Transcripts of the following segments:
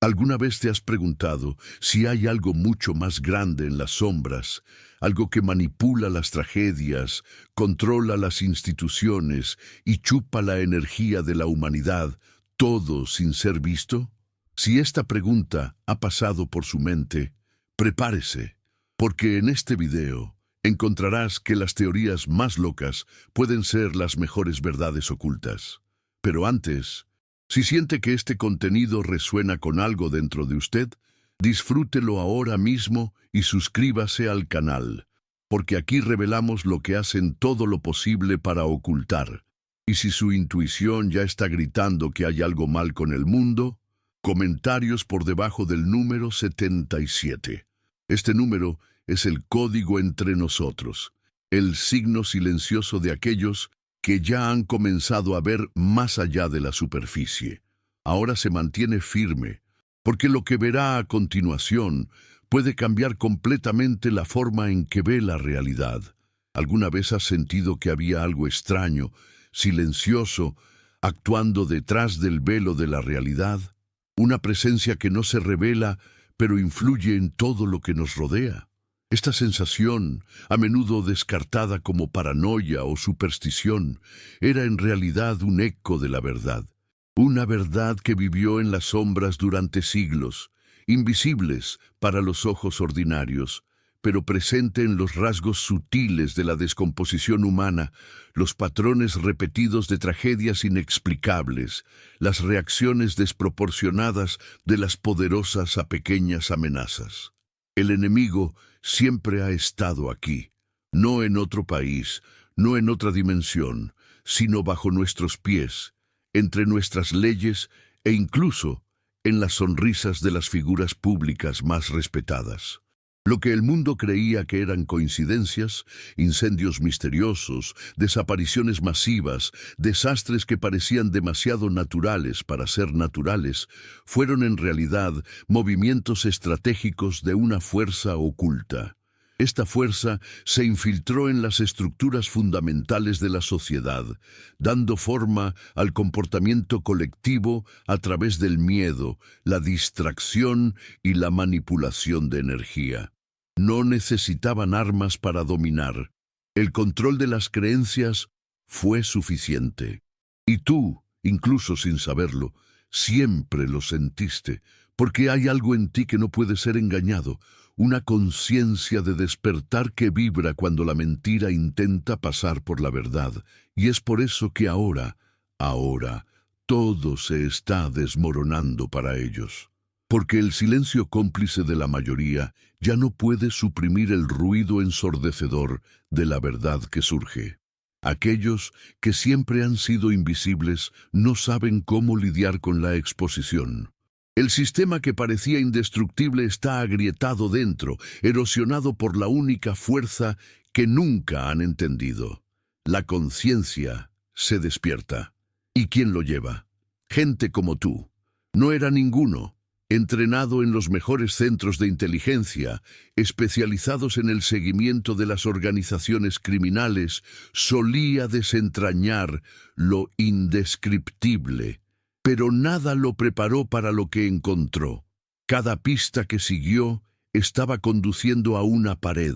¿Alguna vez te has preguntado si hay algo mucho más grande en las sombras, algo que manipula las tragedias, controla las instituciones y chupa la energía de la humanidad, todo sin ser visto? Si esta pregunta ha pasado por su mente, prepárese, porque en este video encontrarás que las teorías más locas pueden ser las mejores verdades ocultas. Pero antes, si siente que este contenido resuena con algo dentro de usted, disfrútelo ahora mismo y suscríbase al canal, porque aquí revelamos lo que hacen todo lo posible para ocultar. Y si su intuición ya está gritando que hay algo mal con el mundo, comentarios por debajo del número 77. Este número es el código entre nosotros, el signo silencioso de aquellos que ya han comenzado a ver más allá de la superficie. Ahora se mantiene firme, porque lo que verá a continuación puede cambiar completamente la forma en que ve la realidad. ¿Alguna vez has sentido que había algo extraño, silencioso, actuando detrás del velo de la realidad? Una presencia que no se revela, pero influye en todo lo que nos rodea. Esta sensación, a menudo descartada como paranoia o superstición, era en realidad un eco de la verdad. Una verdad que vivió en las sombras durante siglos, invisibles para los ojos ordinarios, pero presente en los rasgos sutiles de la descomposición humana, los patrones repetidos de tragedias inexplicables, las reacciones desproporcionadas de las poderosas a pequeñas amenazas. El enemigo siempre ha estado aquí, no en otro país, no en otra dimensión, sino bajo nuestros pies, entre nuestras leyes e incluso en las sonrisas de las figuras públicas más respetadas. Lo que el mundo creía que eran coincidencias, incendios misteriosos, desapariciones masivas, desastres que parecían demasiado naturales para ser naturales, fueron en realidad movimientos estratégicos de una fuerza oculta. Esta fuerza se infiltró en las estructuras fundamentales de la sociedad, dando forma al comportamiento colectivo a través del miedo, la distracción y la manipulación de energía. No necesitaban armas para dominar. El control de las creencias fue suficiente. Y tú, incluso sin saberlo, siempre lo sentiste, porque hay algo en ti que no puede ser engañado, una conciencia de despertar que vibra cuando la mentira intenta pasar por la verdad, y es por eso que ahora, todo se está desmoronando para ellos. Porque el silencio cómplice de la mayoría ya no puede suprimir el ruido ensordecedor de la verdad que surge. Aquellos que siempre han sido invisibles no saben cómo lidiar con la exposición. El sistema que parecía indestructible está agrietado dentro, erosionado por la única fuerza que nunca han entendido. La conciencia se despierta. ¿Y quién lo lleva? Gente como tú. No era ninguno. Entrenado en los mejores centros de inteligencia, especializados en el seguimiento de las organizaciones criminales, solía desentrañar lo indescriptible. Pero nada lo preparó para lo que encontró. Cada pista que siguió estaba conduciendo a una pared.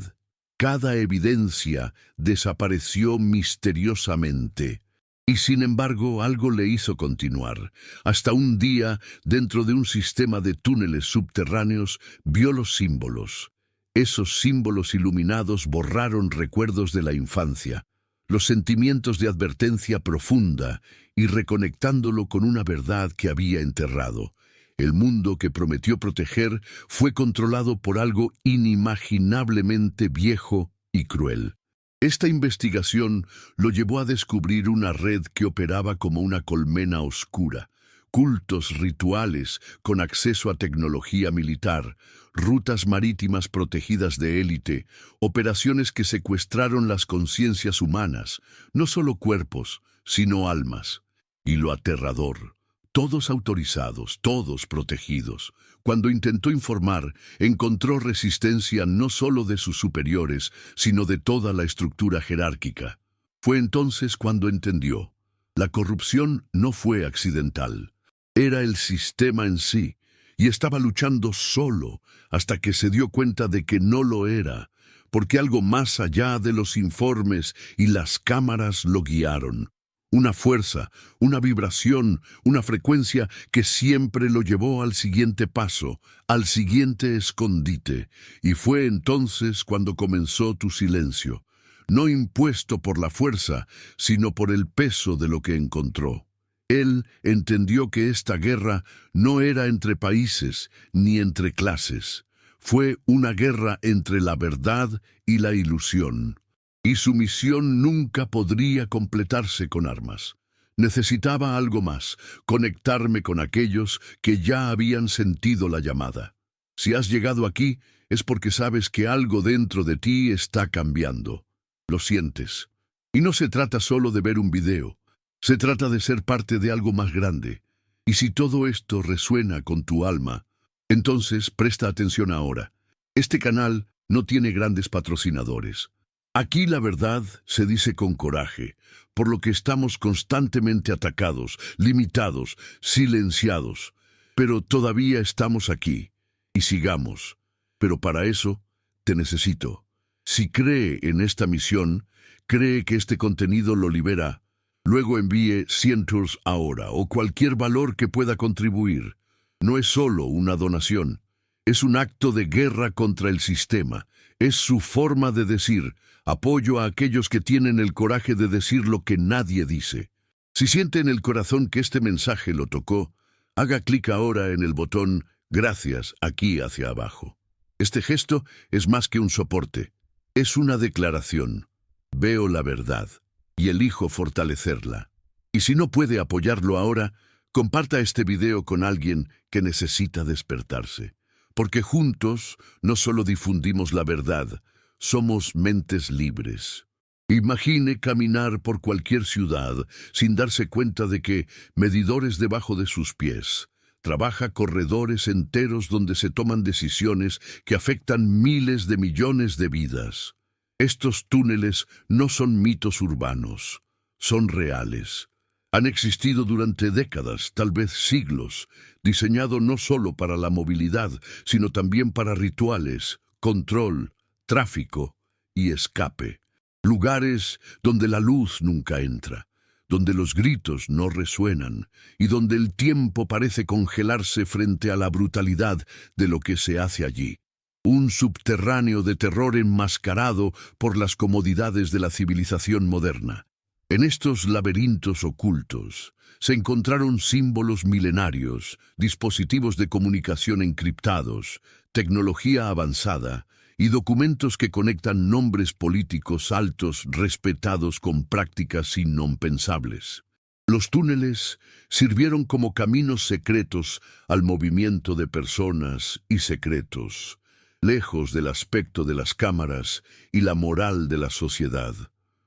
Cada evidencia desapareció misteriosamente. Y sin embargo, algo le hizo continuar. Hasta un día, dentro de un sistema de túneles subterráneos, vio los símbolos. Esos símbolos iluminados borraron recuerdos de la infancia, los sentimientos de advertencia profunda, y reconectándolo con una verdad que había enterrado. El mundo que prometió proteger fue controlado por algo inimaginablemente viejo y cruel. Esta investigación lo llevó a descubrir una red que operaba como una colmena oscura, cultos rituales con acceso a tecnología militar, rutas marítimas protegidas de élite, operaciones que secuestraron las conciencias humanas, no solo cuerpos, sino almas. Y lo aterrador, todos autorizados, todos protegidos. Cuando intentó informar, encontró resistencia no solo de sus superiores, sino de toda la estructura jerárquica. Fue entonces cuando entendió. La corrupción no fue accidental. Era el sistema en sí, y estaba luchando solo hasta que se dio cuenta de que no lo era, porque algo más allá de los informes y las cámaras lo guiaron. Una fuerza, una vibración, una frecuencia que siempre lo llevó al siguiente paso, al siguiente escondite, y fue entonces cuando comenzó tu silencio, no impuesto por la fuerza, sino por el peso de lo que encontró. Él entendió que esta guerra no era entre países ni entre clases. Fue una guerra entre la verdad y la ilusión. Y su misión nunca podría completarse con armas. Necesitaba algo más, conectarme con aquellos que ya habían sentido la llamada. Si has llegado aquí, es porque sabes que algo dentro de ti está cambiando. Lo sientes. Y no se trata solo de ver un video. Se trata de ser parte de algo más grande. Y si todo esto resuena con tu alma, entonces presta atención ahora. Este canal no tiene grandes patrocinadores. Aquí la verdad se dice con coraje, por lo que estamos constantemente atacados, limitados, silenciados. Pero todavía estamos aquí. Y sigamos. Pero para eso, te necesito. Si cree en esta misión, cree que este contenido lo libera, luego envíe cientos ahora o cualquier valor que pueda contribuir. No es solo una donación, es un acto de guerra contra el sistema. Es su forma de decir, apoyo a aquellos que tienen el coraje de decir lo que nadie dice. Si siente en el corazón que este mensaje lo tocó, haga clic ahora en el botón Gracias aquí hacia abajo. Este gesto es más que un soporte, es una declaración. Veo la verdad y elijo fortalecerla. Y si no puede apoyarlo ahora, comparta este video con alguien que necesita despertarse. Porque juntos no solo difundimos la verdad, somos mentes libres. Imagine caminar por cualquier ciudad sin darse cuenta de que medidores debajo de sus pies. Trabaja corredores enteros donde se toman decisiones que afectan miles de millones de vidas. Estos túneles no son mitos urbanos, son reales. Han existido durante décadas, tal vez siglos, diseñado no solo para la movilidad, sino también para rituales, control, tráfico y escape. Lugares donde la luz nunca entra, donde los gritos no resuenan y donde el tiempo parece congelarse frente a la brutalidad de lo que se hace allí. Un subterráneo de terror enmascarado por las comodidades de la civilización moderna. En estos laberintos ocultos se encontraron símbolos milenarios, dispositivos de comunicación encriptados, tecnología avanzada y documentos que conectan nombres políticos altos respetados con prácticas impensables. Los túneles sirvieron como caminos secretos al movimiento de personas y secretos, lejos del aspecto de las cámaras y la moral de la sociedad.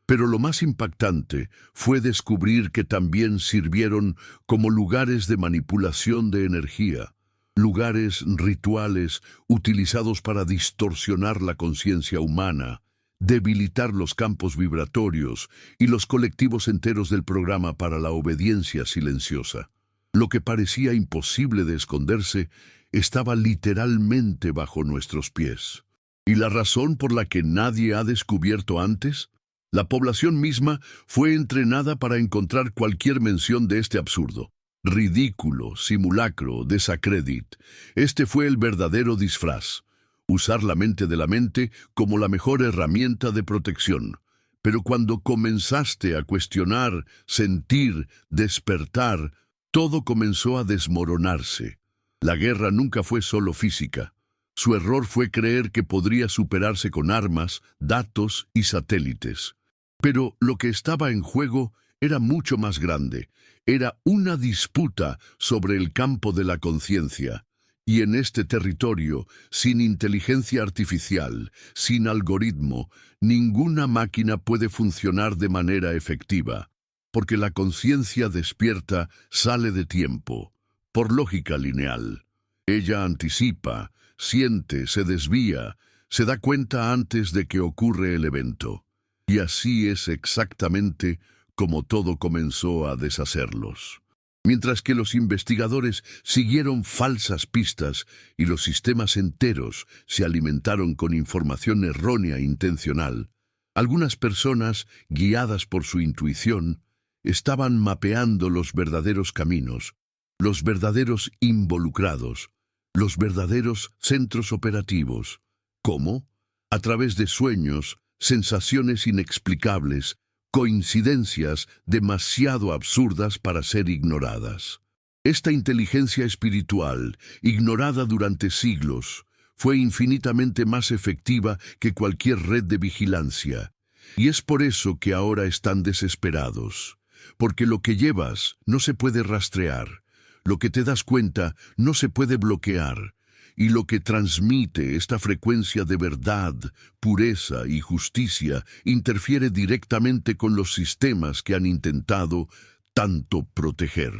Pero lo más impactante fue descubrir que también sirvieron como lugares de manipulación de energía, lugares rituales utilizados para distorsionar la conciencia humana, debilitar los campos vibratorios y los colectivos enteros del programa para la obediencia silenciosa. Lo que parecía imposible de esconderse estaba literalmente bajo nuestros pies. ¿Y la razón por la que nadie ha descubierto antes? La población misma fue entrenada para encontrar cualquier mención de este absurdo. Ridículo, simulacro, desacredit. Este fue el verdadero disfraz. Usar la mente de la mente como la mejor herramienta de protección. Pero cuando comenzaste a cuestionar, sentir, despertar, todo comenzó a desmoronarse. La guerra nunca fue solo física. Su error fue creer que podría superarse con armas, datos y satélites. Pero lo que estaba en juego era mucho más grande. Era una disputa sobre el campo de la conciencia. Y en este territorio, sin inteligencia artificial, sin algoritmo, ninguna máquina puede funcionar de manera efectiva. Porque la conciencia despierta sale de tiempo, por lógica lineal. Ella anticipa, siente, se desvía, se da cuenta antes de que ocurre el evento. Y así es exactamente como todo comenzó a deshacerlos. mientras que los investigadores siguieron falsas pistas y los sistemas enteros se alimentaron con información errónea e intencional. Algunas personas, guiadas por su intuición, estaban mapeando los verdaderos caminos, los verdaderos involucrados, los verdaderos centros operativos. ¿Cómo? A través de sueños, sensaciones inexplicables, coincidencias demasiado absurdas para ser ignoradas. Esta inteligencia espiritual, ignorada durante siglos, fue infinitamente más efectiva que cualquier red de vigilancia. Y es por eso que ahora están desesperados. Porque lo que llevas no se puede rastrear, lo que te das cuenta no se puede bloquear, y lo que transmite esta frecuencia de verdad, pureza y justicia interfiere directamente con los sistemas que han intentado tanto proteger.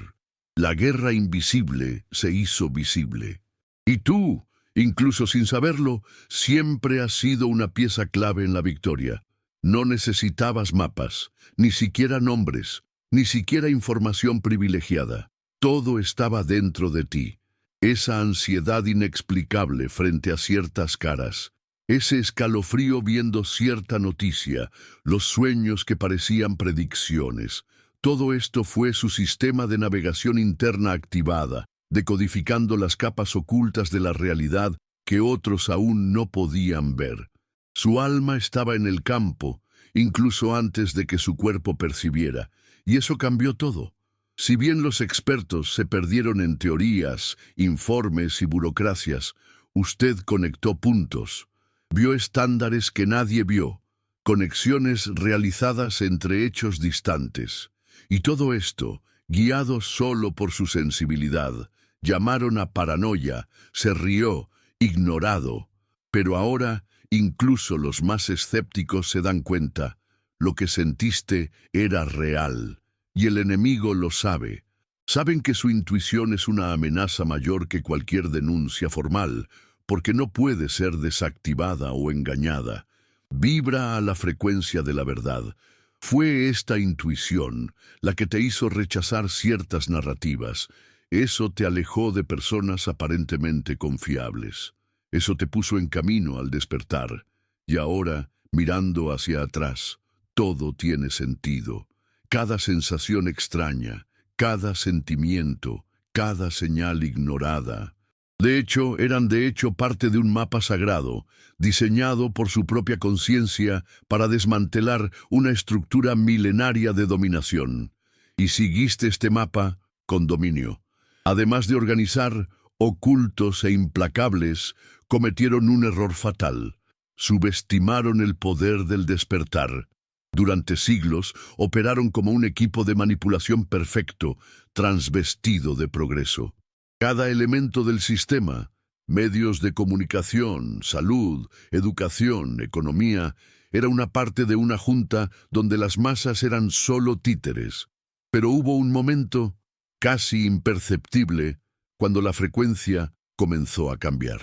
La guerra invisible se hizo visible. Y tú, incluso sin saberlo, siempre has sido una pieza clave en la victoria. No necesitabas mapas, ni siquiera nombres, ni siquiera información privilegiada. Todo estaba dentro de ti. Esa ansiedad inexplicable frente a ciertas caras, ese escalofrío viendo cierta noticia, los sueños que parecían predicciones. Todo esto fue su sistema de navegación interna activada, decodificando las capas ocultas de la realidad que otros aún no podían ver. Su alma estaba en el campo, incluso antes de que su cuerpo percibiera, y eso cambió todo. Si bien los expertos se perdieron en teorías, informes y burocracias, usted conectó puntos, vio estándares que nadie vio, conexiones realizadas entre hechos distantes. Y todo esto, guiado solo por su sensibilidad, llamaron a paranoia, se rió, ignorado. Pero ahora, incluso los más escépticos se dan cuenta, lo que sentiste era real. Y el enemigo lo sabe. Saben que su intuición es una amenaza mayor que cualquier denuncia formal, porque no puede ser desactivada o engañada. Vibra a la frecuencia de la verdad. Fue esta intuición la que te hizo rechazar ciertas narrativas. Eso te alejó de personas aparentemente confiables. Eso te puso en camino al despertar. Y ahora, mirando hacia atrás, todo tiene sentido. Cada sensación extraña, cada sentimiento, cada señal ignorada. Eran parte de un mapa sagrado, diseñado por su propia conciencia para desmantelar una estructura milenaria de dominación. Y seguiste este mapa con dominio. Además de organizar, ocultos e implacables, cometieron un error fatal. Subestimaron el poder del despertar. Durante siglos operaron como un equipo de manipulación perfecto, transvestido de progreso. Cada elemento del sistema, medios de comunicación, salud, educación, economía, era una parte de una junta donde las masas eran solo títeres. Pero hubo un momento, casi imperceptible, cuando la frecuencia comenzó a cambiar.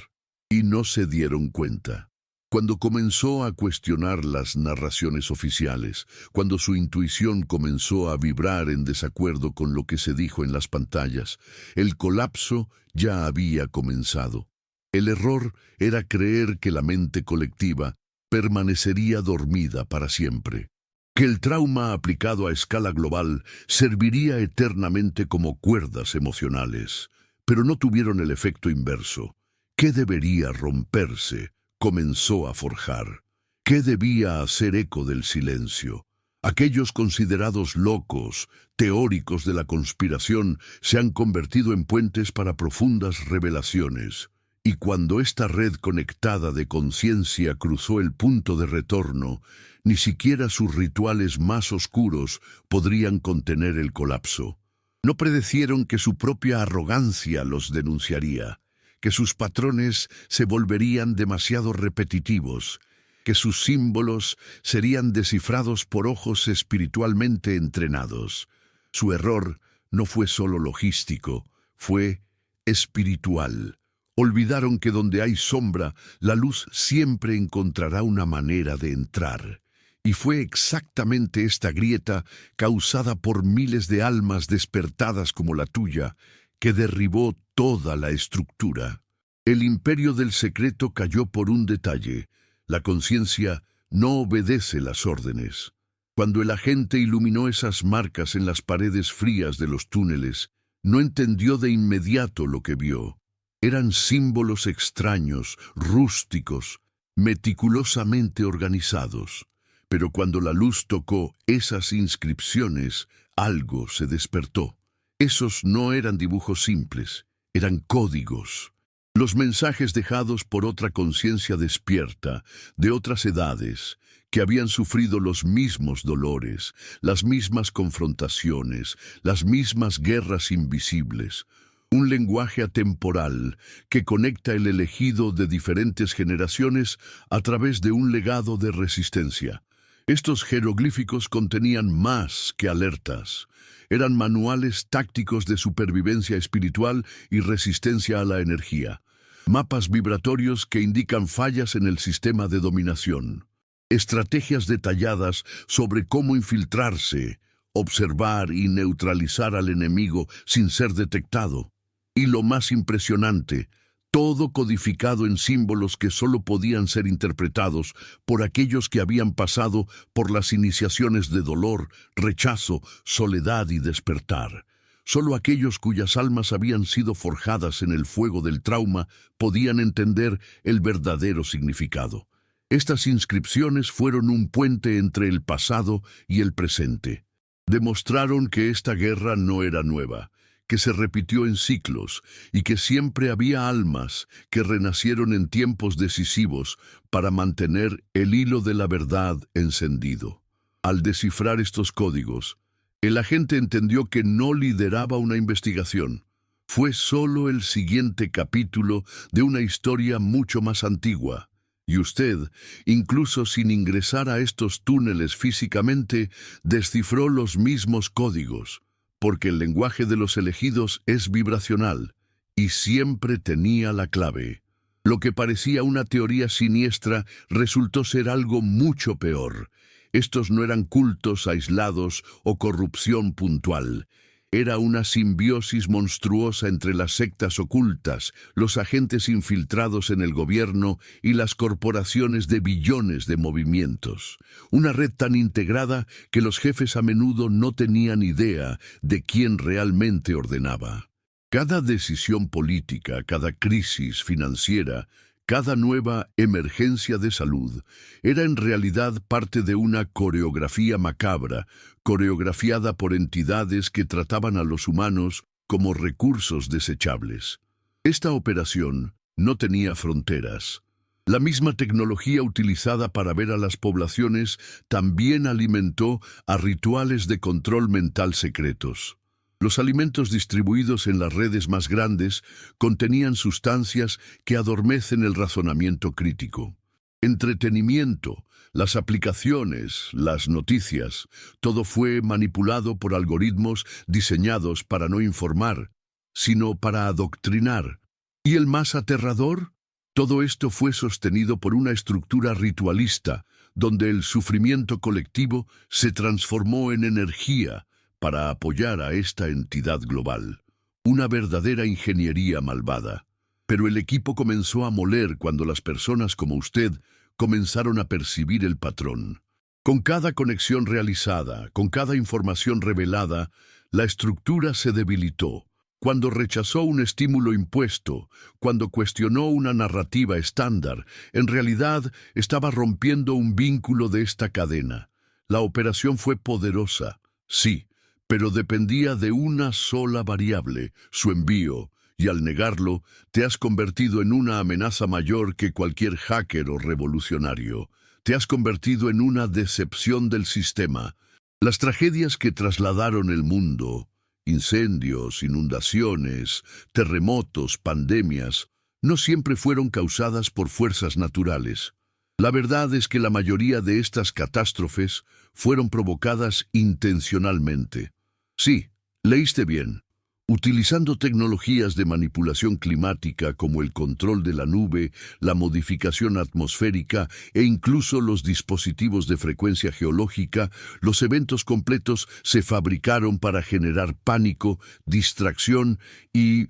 Y no se dieron cuenta. Cuando comenzó a cuestionar las narraciones oficiales, cuando su intuición comenzó a vibrar en desacuerdo con lo que se dijo en las pantallas, el colapso ya había comenzado. El error era creer que la mente colectiva permanecería dormida para siempre, que el trauma aplicado a escala global serviría eternamente como cuerdas emocionales, pero no tuvieron el efecto inverso. ¿Qué debería romperse? Comenzó a forjar. ¿Qué debía hacer eco del silencio? Aquellos considerados locos, teóricos de la conspiración, se han convertido en puentes para profundas revelaciones. Y cuando esta red conectada de conciencia cruzó el punto de retorno, ni siquiera sus rituales más oscuros podrían contener el colapso. No predecieron que su propia arrogancia los denunciaría, que sus patrones se volverían demasiado repetitivos, que sus símbolos serían descifrados por ojos espiritualmente entrenados. Su error no fue solo logístico, fue espiritual. Olvidaron que donde hay sombra, la luz siempre encontrará una manera de entrar. Y fue exactamente esta grieta, causada por miles de almas despertadas como la tuya, que derribó toda la estructura. El imperio del secreto cayó por un detalle: la conciencia no obedece las órdenes. Cuando el agente iluminó esas marcas en las paredes frías de los túneles, no entendió de inmediato lo que vio. Eran símbolos extraños, rústicos, meticulosamente organizados. Pero cuando la luz tocó esas inscripciones, algo se despertó. Esos no eran dibujos simples, eran códigos. Los mensajes dejados por otra conciencia despierta, de otras edades, que habían sufrido los mismos dolores, las mismas confrontaciones, las mismas guerras invisibles. Un lenguaje atemporal que conecta el elegido de diferentes generaciones a través de un legado de resistencia. Estos jeroglíficos contenían más que alertas. Eran manuales tácticos de supervivencia espiritual y resistencia a la energía. Mapas vibratorios que indican fallas en el sistema de dominación. Estrategias detalladas sobre cómo infiltrarse, observar y neutralizar al enemigo sin ser detectado. Y lo más impresionante, todo codificado en símbolos que solo podían ser interpretados por aquellos que habían pasado por las iniciaciones de dolor, rechazo, soledad y despertar. Solo aquellos cuyas almas habían sido forjadas en el fuego del trauma podían entender el verdadero significado. Estas inscripciones fueron un puente entre el pasado y el presente. Demostraron que esta guerra no era nueva, que se repitió en ciclos y que siempre había almas que renacieron en tiempos decisivos para mantener el hilo de la verdad encendido. Al descifrar estos códigos, el agente entendió que no lideraba una investigación. Fue solo el siguiente capítulo de una historia mucho más antigua. Y usted, incluso sin ingresar a estos túneles físicamente, descifró los mismos códigos, porque el lenguaje de los elegidos es vibracional, y siempre tenía la clave. Lo que parecía una teoría siniestra resultó ser algo mucho peor. Estos no eran cultos aislados o corrupción puntual. Era una simbiosis monstruosa entre las sectas ocultas, los agentes infiltrados en el gobierno y las corporaciones de billones de movimientos. Una red tan integrada que los jefes a menudo no tenían idea de quién realmente ordenaba. Cada decisión política, cada crisis financiera, cada nueva emergencia de salud era en realidad parte de una coreografía macabra, coreografiada por entidades que trataban a los humanos como recursos desechables. Esta operación no tenía fronteras. La misma tecnología utilizada para ver a las poblaciones también alimentó a rituales de control mental secretos. Los alimentos distribuidos en las redes más grandes contenían sustancias que adormecen el razonamiento crítico. Entretenimiento, las aplicaciones, las noticias, todo fue manipulado por algoritmos diseñados para no informar, sino para adoctrinar. ¿Y el más aterrador? Todo esto fue sostenido por una estructura ritualista, donde el sufrimiento colectivo se transformó en energía para apoyar a esta entidad global. Una verdadera ingeniería malvada. Pero el equipo comenzó a moler cuando las personas como usted comenzaron a percibir el patrón. Con cada conexión realizada, con cada información revelada, la estructura se debilitó. Cuando rechazó un estímulo impuesto, cuando cuestionó una narrativa estándar, en realidad estaba rompiendo un vínculo de esta cadena. La operación fue poderosa, sí, pero dependía de una sola variable, su envío, y al negarlo, te has convertido en una amenaza mayor que cualquier hacker o revolucionario. Te has convertido en una decepción del sistema. Las tragedias que trasladaron el mundo, incendios, inundaciones, terremotos, pandemias, no siempre fueron causadas por fuerzas naturales. La verdad es que la mayoría de estas catástrofes fueron provocadas intencionalmente. Sí, leíste bien. Utilizando tecnologías de manipulación climática como el control de la nube, la modificación atmosférica e incluso los dispositivos de frecuencia geológica, los eventos completos se fabricaron para generar pánico, distracción y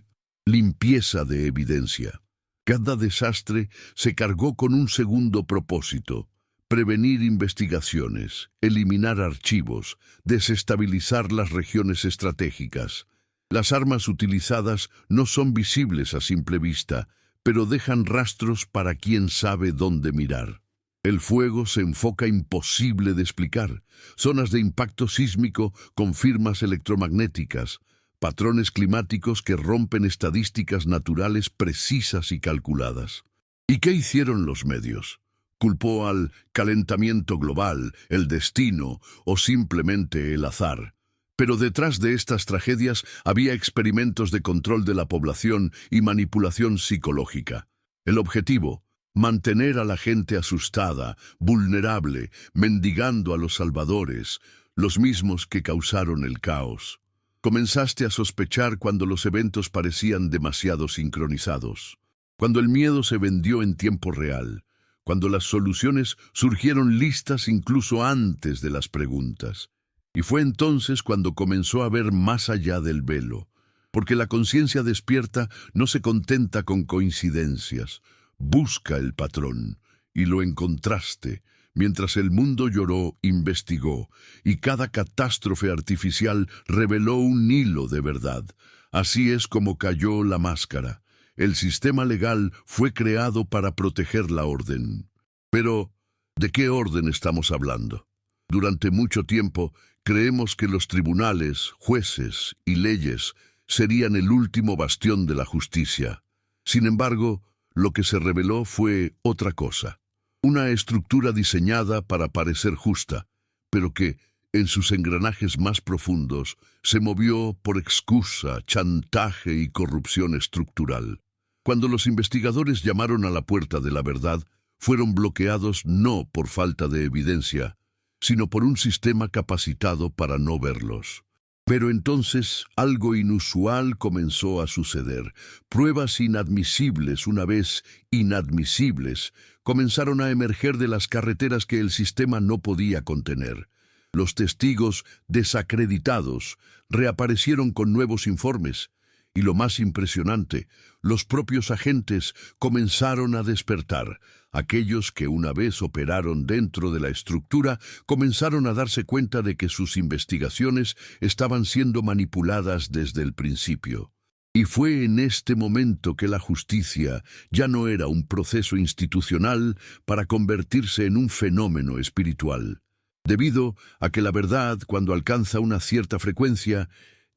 limpieza de evidencia. Cada desastre se cargó con un segundo propósito: prevenir investigaciones, eliminar archivos, desestabilizar las regiones estratégicas. Las armas utilizadas no son visibles a simple vista, pero dejan rastros para quien sabe dónde mirar. El fuego se enfoca imposible de explicar, zonas de impacto sísmico con firmas electromagnéticas, patrones climáticos que rompen estadísticas naturales precisas y calculadas. ¿Y qué hicieron los medios? ¿Culpó al calentamiento global, el destino o simplemente el azar? Pero detrás de estas tragedias había experimentos de control de la población y manipulación psicológica. El objetivo: mantener a la gente asustada, vulnerable, mendigando a los salvadores, los mismos que causaron el caos. Comenzaste a sospechar cuando los eventos parecían demasiado sincronizados, cuando el miedo se vendió en tiempo real, cuando las soluciones surgieron listas incluso antes de las preguntas. Y fue entonces cuando comenzó a ver más allá del velo, porque la conciencia despierta no se contenta con coincidencias, busca el patrón, y lo encontraste. Mientras el mundo lloró, investigó, y cada catástrofe artificial reveló un hilo de verdad. Así es como cayó la máscara. El sistema legal fue creado para proteger la orden. Pero, ¿de qué orden estamos hablando? Durante mucho tiempo, creemos que los tribunales, jueces y leyes serían el último bastión de la justicia. Sin embargo, lo que se reveló fue otra cosa. Una estructura diseñada para parecer justa, pero que, en sus engranajes más profundos, se movió por excusa, chantaje y corrupción estructural. Cuando los investigadores llamaron a la puerta de la verdad, fueron bloqueados no por falta de evidencia, sino por un sistema capacitado para no verlos. Pero entonces algo inusual comenzó a suceder. Pruebas inadmisibles, una vez inadmisibles, comenzaron a emerger de las carreteras que el sistema no podía contener. Los testigos desacreditados reaparecieron con nuevos informes. Y lo más impresionante, los propios agentes comenzaron a despertar. Aquellos que una vez operaron dentro de la estructura comenzaron a darse cuenta de que sus investigaciones estaban siendo manipuladas desde el principio. Y fue en este momento que la justicia ya no era un proceso institucional para convertirse en un fenómeno espiritual. Debido a que la verdad, cuando alcanza una cierta frecuencia,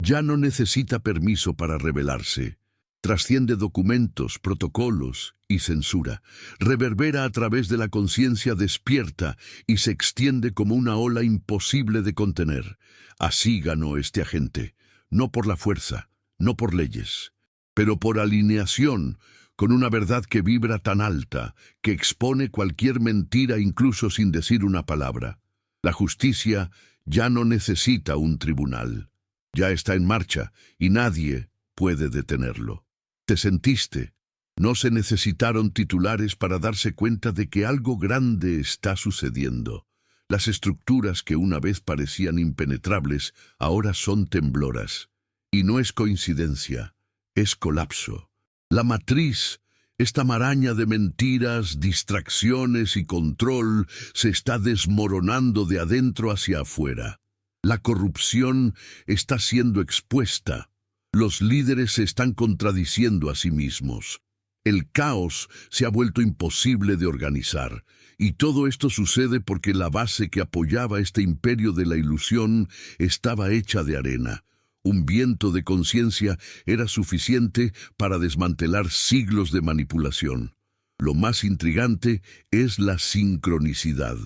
ya no necesita permiso para revelarse. Trasciende documentos, protocolos y censura. Reverbera a través de la conciencia despierta y se extiende como una ola imposible de contener. Así ganó este agente, no por la fuerza, no por leyes, pero por alineación, con una verdad que vibra tan alta, que expone cualquier mentira incluso sin decir una palabra. La justicia ya no necesita un tribunal. Ya está en marcha y nadie puede detenerlo. ¿Te sentiste? No se necesitaron titulares para darse cuenta de que algo grande está sucediendo. Las estructuras que una vez parecían impenetrables ahora son tembloras. Y no es coincidencia, es colapso. La matriz, esta maraña de mentiras, distracciones y control, se está desmoronando de adentro hacia afuera. La corrupción está siendo expuesta. Los líderes se están contradiciendo a sí mismos. El caos se ha vuelto imposible de organizar. Y todo esto sucede porque la base que apoyaba este imperio de la ilusión estaba hecha de arena. Un viento de conciencia era suficiente para desmantelar siglos de manipulación. Lo más intrigante es la sincronicidad.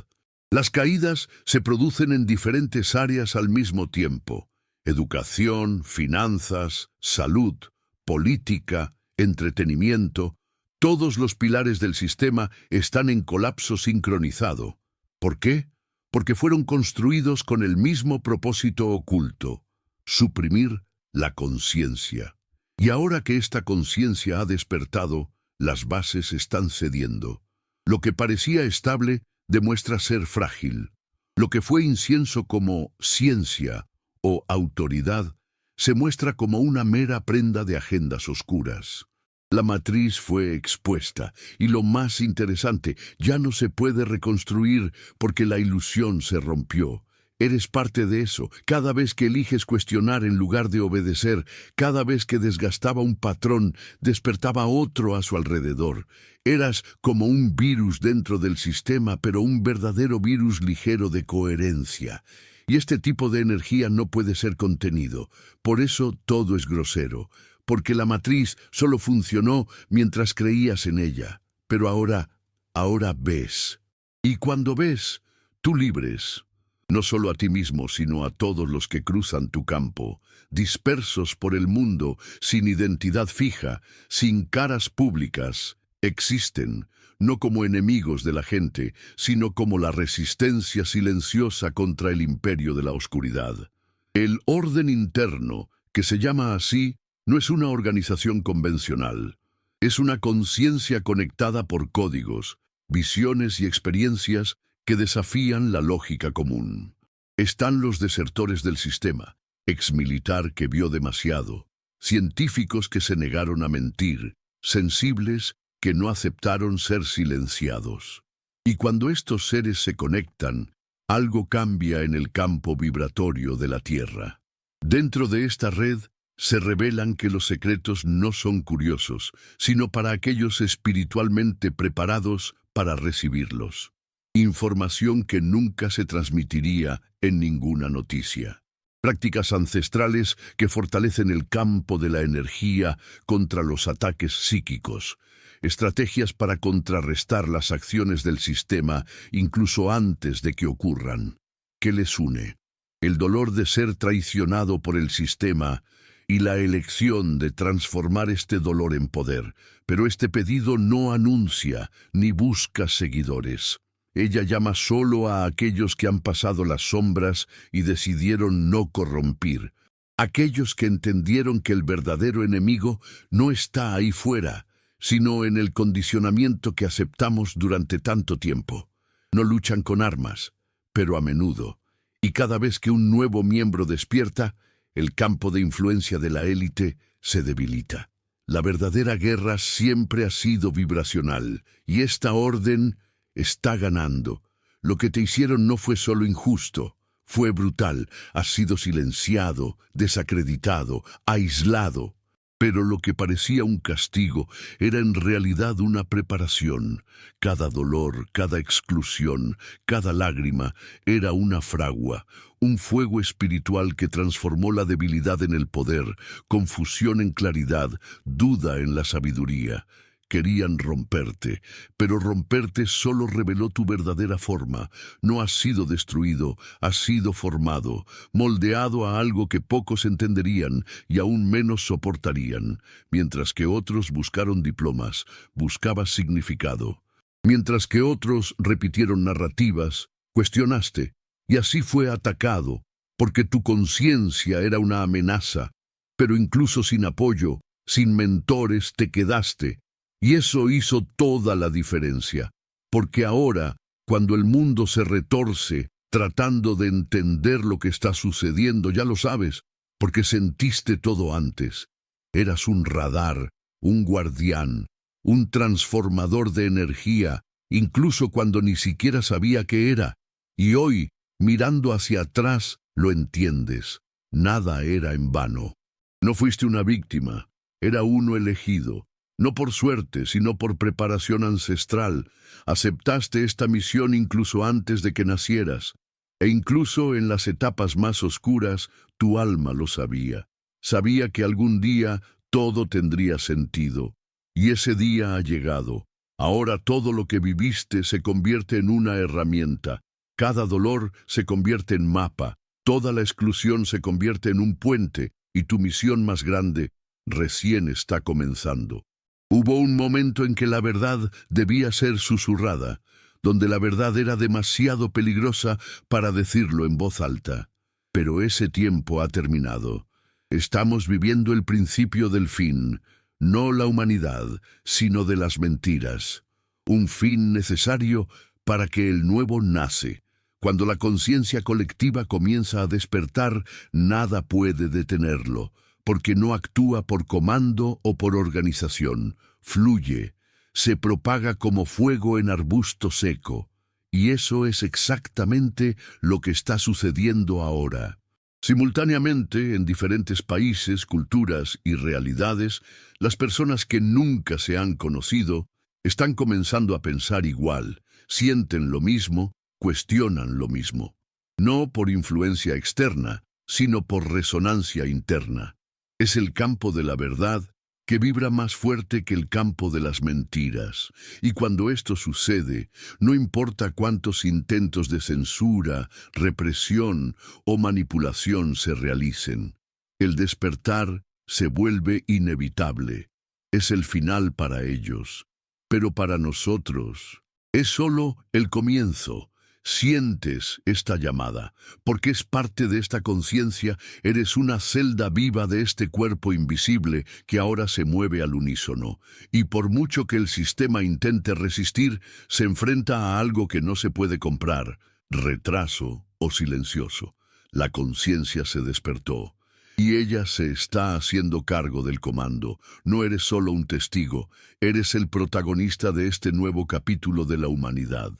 Las caídas se producen en diferentes áreas al mismo tiempo: educación, finanzas, salud, política, entretenimiento. Todos los pilares del sistema están en colapso sincronizado. ¿Por qué? Porque fueron construidos con el mismo propósito oculto: suprimir la conciencia. Y ahora que esta conciencia ha despertado, las bases están cediendo. Lo que parecía estable demuestra ser frágil. Lo que fue incienso como ciencia o autoridad se muestra como una mera prenda de agendas oscuras. La matriz fue expuesta, y lo más interesante, ya no se puede reconstruir porque la ilusión se rompió. Eres parte de eso. Cada vez que eliges cuestionar en lugar de obedecer, cada vez que desgastaba un patrón, despertaba otro a su alrededor. Eras como un virus dentro del sistema, pero un verdadero virus ligero de coherencia. Y este tipo de energía no puede ser contenido. Por eso todo es grosero. Porque la matriz solo funcionó mientras creías en ella. Pero ahora ves. Y cuando ves, tú libres. No solo a ti mismo, sino a todos los que cruzan tu campo, dispersos por el mundo, sin identidad fija, sin caras públicas, existen, no como enemigos de la gente, sino como la resistencia silenciosa contra el imperio de la oscuridad. El orden interno, que se llama así, no es una organización convencional. Es una conciencia conectada por códigos, visiones y experiencias que desafían la lógica común. Están los desertores del sistema, exmilitar que vio demasiado, científicos que se negaron a mentir, sensibles que no aceptaron ser silenciados. Y cuando estos seres se conectan, algo cambia en el campo vibratorio de la Tierra. Dentro de esta red se revelan que los secretos no son curiosos, sino para aquellos espiritualmente preparados para recibirlos. Información que nunca se transmitiría en ninguna noticia. Prácticas ancestrales que fortalecen el campo de la energía contra los ataques psíquicos. Estrategias para contrarrestar las acciones del sistema incluso antes de que ocurran. ¿Qué les une? El dolor de ser traicionado por el sistema y la elección de transformar este dolor en poder. Pero este pedido no anuncia ni busca seguidores. Ella llama solo a aquellos que han pasado las sombras y decidieron no corrompir. Aquellos que entendieron que el verdadero enemigo no está ahí fuera, sino en el condicionamiento que aceptamos durante tanto tiempo. No luchan con armas, pero a menudo. Y cada vez que un nuevo miembro despierta, el campo de influencia de la élite se debilita. La verdadera guerra siempre ha sido vibracional, y esta orden está ganando. Lo que te hicieron no fue solo injusto, fue brutal. Has sido silenciado, desacreditado, aislado. Pero lo que parecía un castigo era en realidad una preparación. Cada dolor, cada exclusión, cada lágrima era una fragua, un fuego espiritual que transformó la debilidad en el poder, confusión en claridad, duda en la sabiduría. Querían romperte, pero romperte solo reveló tu verdadera forma. No has sido destruido, has sido formado, moldeado a algo que pocos entenderían y aún menos soportarían. Mientras que otros buscaron diplomas, buscabas significado. Mientras que otros repitieron narrativas, cuestionaste, y así fue atacado, porque tu conciencia era una amenaza. Pero incluso sin apoyo, sin mentores, te quedaste. Y eso hizo toda la diferencia, porque ahora, cuando el mundo se retorce, tratando de entender lo que está sucediendo, ya lo sabes, porque sentiste todo antes. Eras un radar, un guardián, un transformador de energía, incluso cuando ni siquiera sabía qué era. Y hoy, mirando hacia atrás, lo entiendes. Nada era en vano. No fuiste una víctima, era uno elegido. No por suerte, sino por preparación ancestral. Aceptaste esta misión incluso antes de que nacieras. E incluso en las etapas más oscuras, tu alma lo sabía. Sabía que algún día todo tendría sentido. Y ese día ha llegado. Ahora todo lo que viviste se convierte en una herramienta. Cada dolor se convierte en mapa. Toda la exclusión se convierte en un puente. Y tu misión más grande recién está comenzando. Hubo un momento en que la verdad debía ser susurrada, donde la verdad era demasiado peligrosa para decirlo en voz alta. Pero ese tiempo ha terminado. Estamos viviendo el principio del fin, no la humanidad, sino de las mentiras. Un fin necesario para que el nuevo nace. Cuando la conciencia colectiva comienza a despertar, nada puede detenerlo, porque no actúa por comando o por organización. Fluye, se propaga como fuego en arbusto seco. Y eso es exactamente lo que está sucediendo ahora. Simultáneamente, en diferentes países, culturas y realidades, las personas que nunca se han conocido están comenzando a pensar igual, sienten lo mismo, cuestionan lo mismo. No por influencia externa, sino por resonancia interna. Es el campo de la verdad que vibra más fuerte que el campo de las mentiras. Y cuando esto sucede, no importa cuántos intentos de censura, represión o manipulación se realicen, el despertar se vuelve inevitable. Es el final para ellos. Pero para nosotros, es solo el comienzo. Sientes esta llamada, porque es parte de esta conciencia, eres una celda viva de este cuerpo invisible que ahora se mueve al unísono, y por mucho que el sistema intente resistir, se enfrenta a algo que no se puede comprar, retraso o silencioso. La conciencia se despertó, y ella se está haciendo cargo del comando. No eres solo un testigo, eres el protagonista de este nuevo capítulo de la humanidad.